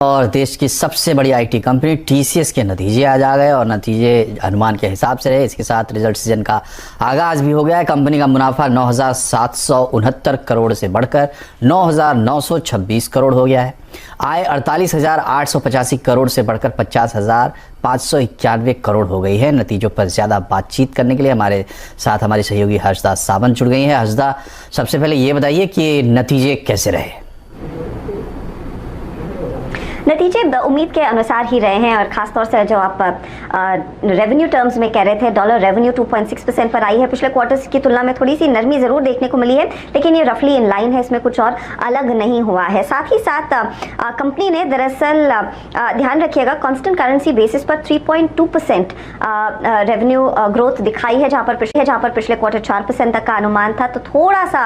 और देश की सबसे बड़ी आईटी कंपनी टीसीएस के नतीजे आज आ गए और नतीजे अनुमान के हिसाब से रहे। इसके साथ रिजल्ट सीजन का आगाज भी हो गया है। कंपनी का मुनाफा 9,769 करोड़ से बढ़कर 9,926 करोड़ हो गया है। आय 48,885 करोड़ से बढ़कर 50,591 करोड़ हो गई है। नतीजों पर ज़्यादा बातचीत करने के लिए हमारे साथ हमारी सहयोगी हर्षदा सावंत जुड़ गई हैं। हर्षदा, सबसे पहले ये बताइए कि नतीजे कैसे रहे? नतीजे उम्मीद के अनुसार ही रहे हैं और खासतौर से जो आप रेवेन्यू टर्म्स में कह रहे थे, डॉलर रेवेन्यू 2.6% पर आई है। पिछले क्वार्टर्स की तुलना में थोड़ी सी नरमी जरूर देखने को मिली है, लेकिन ये रफली इन लाइन है, इसमें कुछ और अलग नहीं हुआ है। साथ ही साथ कंपनी ने दरअसल ध्यान रखिएगा कांस्टेंट करेंसी बेसिस पर 3.2% रेवेन्यू ग्रोथ दिखाई है, जहां पर पिछले क्वार्टर 4% तक का अनुमान था। तो थोड़ा सा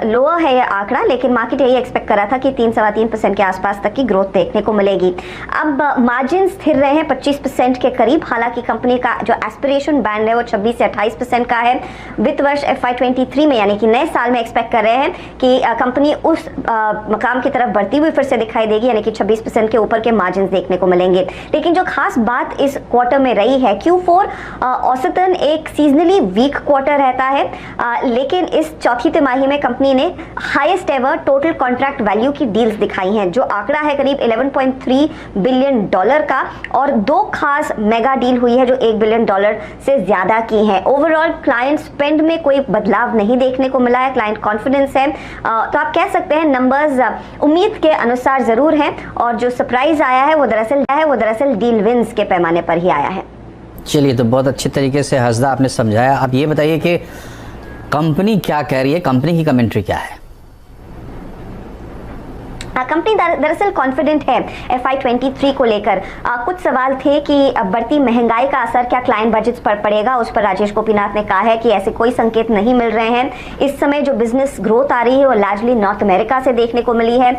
लोअर है ये आंकड़ा, लेकिन मार्केट यही एक्सपेक्ट कर रहा था कि 3-3.25% के आसपास तक की ग्रोथ देखने को मिलेगी। अब मार्जिन स्थिर रहे हैं 25% के करीब। हालांकि कंपनी का जो एस्पिरेशन बैंड है वो 26 से 28% का है। वित्त वर्ष FY23 में यानी कि नए साल में एक्सपेक्ट कर रहे हैं कि कंपनी उस मकाम की तरफ बढ़ती हुई फिर से दिखाई देगी, यानी कि 26% के ऊपर के मार्जिन देखने को मिलेंगे। लेकिन जो खास बात इस क्वार्टर में रही है, Q4 औसतन एक सीजनली वीक क्वार्टर रहता है, लेकिन इस चौथी तिमाही में कंपनी ने highest ever total contract value की डील्स दिखाई हैं, जो आंकड़ा है करीब $11.3 बिलियन का, और 2 खास मेगा डील हुई है जो $1 बिलियन से ज्यादा की है। ओवरऑल क्लाइंट स्पेंड में कोई बदलाव नहीं देखने को मिला है, क्लाइंट कॉन्फिडेंस है। तो आप कह सकते हैं नंबर्स उम्मीद के अनुसार जरूर हैं, और जो सरप्राइज आया है वो दरअसल डील विंस के पैमाने पर ही आया है। चलिए, तो बहुत अच्छे तरीके से हर्षदा आपने समझाया। अब ये बताइए कि कंपनी क्या कह रही है, कंपनी की कमेंट्री क्या है? कंपनी दरअसल कॉन्फिडेंट है FY23 को लेकर। कुछ सवाल थे कि बढ़ती महंगाई का असर क्या क्लाइंट बजट्स पर पड़ेगा, उस पर राजेश गोपीनाथ ने कहा है कि ऐसे कोई संकेत नहीं मिल रहे हैं। इस समय जो बिजनेस ग्रोथ आ रही है वो लार्जली नॉर्थ अमेरिका से देखने को मिली है।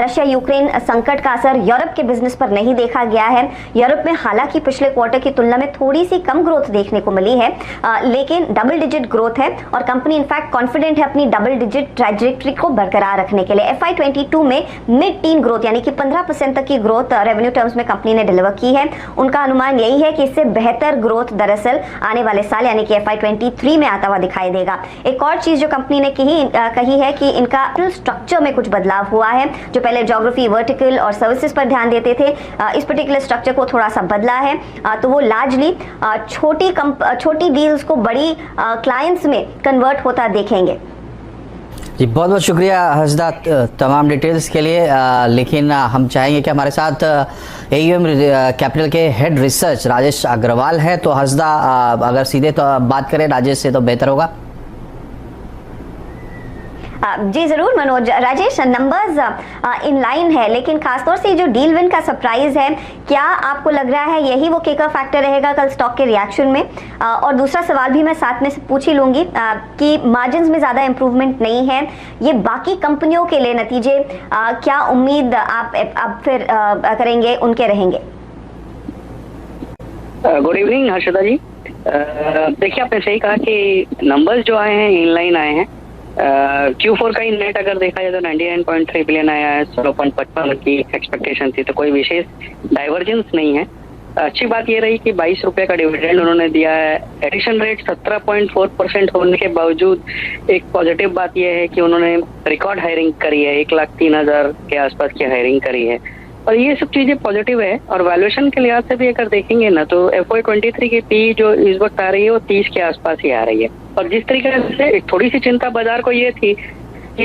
रशिया यूक्रेन संकट का असर यूरोप के बिजनेस पर नहीं देखा गया है। यूरोप में हालांकि पिछले क्वार्टर की तुलना में थोड़ी सी कम ग्रोथ देखने को मिली है, लेकिन डबल डिजिट ग्रोथ है और कंपनी इनफैक्ट कॉन्फिडेंट है अपनी डबल डिजिट ट्रैजेक्टरी को बरकरार रखने के लिए। FY22 में मिड टीन ग्रोथ यानी कि 15% तक की ग्रोथ रेवेन्यू टर्म्स में कंपनी ने डिलीवर की है। उनका अनुमान यही है कि इससे बेहतर ग्रोथ दरअसल आने वाले साल यानी कि FY23 में आता हुआ दिखाई देगा। एक और चीज जो कंपनी ने कही है कि इनका स्ट्रक्चर में कुछ बदलाव हुआ है। जो पहले ज्योग्राफी, वर्टिकल और सर्विसेज पर ध्यान देते थे, इस पर्टिकुलर स्ट्रक्चर को थोड़ा सा बदला है। तो वो लार्जली छोटी डील्स को बड़ी क्लाइंट्स में कन्वर्ट होता देखेंगे। जी, बहुत बहुत शुक्रिया हर्षदा तमाम डिटेल्स के लिए। लेकिन हम चाहेंगे कि हमारे साथ AUM कैपिटल के हेड रिसर्च राजेश अग्रवाल है। तो हर्षदा, अगर सीधे तो बात करें राजेश से तो बेहतर होगा। जी जरूर Manoj. Rajesh, numbers in line है, लेकिन खासतौर से जो डील विन का सरप्राइज है, क्या आपको लग रहा है यही वो किकर फैक्टर रहेगा कल स्टॉक के रिएक्शन में? और दूसरा सवाल भी मैं साथ में से पूछ ही लूंगी कि मार्जिन्स में ज्यादा इंप्रूवमेंट नहीं है, ये बाकी कंपनियों के लिए नतीजे क्या उम्मीद आप फिर करेंगे उनके रहेंगे? गुड इवनिंग हर्षदा जी। देखिए, आपने सही कहा कि नंबर्स जो आए हैं इन लाइन आए हैं। Q4 का ही नेट अगर देखा जाए तो 99.3 बिलियन आया है, 16.55 की एक्सपेक्टेशन थी, तो कोई विशेष डाइवर्जेंस नहीं है। अच्छी बात ये रही कि 22 रुपए का डिविडेंड उन्होंने दिया है। एडिशन रेट 17.4% होने के बावजूद एक पॉजिटिव बात यह है कि उन्होंने रिकॉर्ड हायरिंग करी है, 1,03,000 के आसपास की हायरिंग करी है, और ये सब चीजें पॉजिटिव है। और वैल्यूएशन के लिहाज से भी अगर देखेंगे ना तो FY23 की पी जो इस वक्त आ रही है वो 30 के आसपास ही आ रही है। और जिस तरीके से एक थोड़ी सी चिंता बाजार को ये थी कि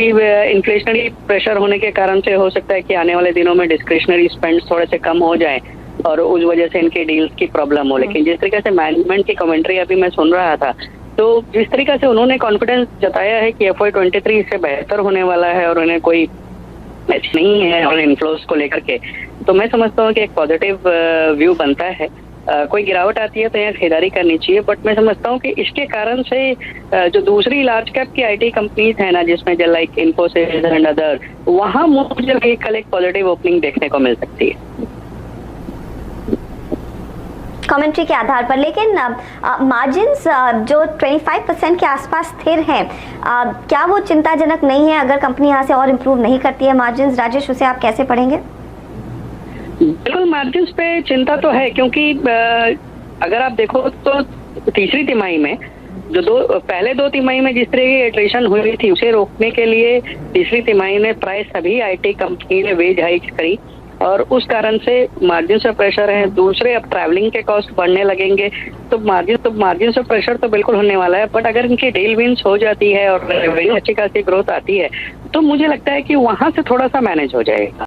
इन्फ्लेशनरी प्रेशर होने के कारण से हो सकता है कि आने वाले दिनों में डिस्क्रिशनरी स्पेंड थोड़े से कम हो जाए और उस वजह से इनके डील्स की प्रॉब्लम हो। लेकिन जिस तरीके से मैनेजमेंट की कमेंट्री अभी मैं सुन रहा था, तो जिस तरीके से उन्होंने कॉन्फिडेंस जताया है कि FY23 इससे बेहतर होने वाला है और उन्हें कोई मैच नहीं है और इन्फ्लोस को लेकर के, तो मैं समझता हूँ कि एक पॉजिटिव व्यू बनता है। कोई गिरावट आती है तो यहाँ खरीदारी करनी चाहिए, बट मैं समझता हूँ कि इसके कारण से जो दूसरी लार्ज कैप की IT कंपनीज है ना, जिसमें जो लाइक इन्फोसिस एंड अदर, वहाँ मुझे कल एक पॉजिटिव ओपनिंग देखने को मिल सकती है कमेंट्री के आधार पर। लेकिन मार्जिन्स जो 25% के आसपास स्थिर हैं, क्या वो चिंताजनक नहीं है? अगर कंपनी यहाँ से और इम्प्रूव नहीं करती है मार्जिन्स, राजेश, उसे आप कैसे पढ़ेंगे? बिल्कुल मार्जिन्स पे चिंता तो है, क्योंकि अगर आप देखो तो तीसरी तिमाही में जो पहले दो तिमाही में जिस तरह की एट्रिशन हुई थी उसे रोकने के लिए तीसरी तिमाही में प्राय सभी आईटी कंपनी ने वेज हाइक करी और उस कारण से मार्जिन से प्रेशर है। दूसरे, अब ट्रैवलिंग के कॉस्ट बढ़ने लगेंगे तो मार्जिन से प्रेशर तो बिल्कुल होने वाला है। बट अगर इनकी डील विंस हो जाती है और रेवेन्यू अच्छी खासी ग्रोथ आती है तो मुझे लगता है कि वहां से थोड़ा सा मैनेज हो जाएगा।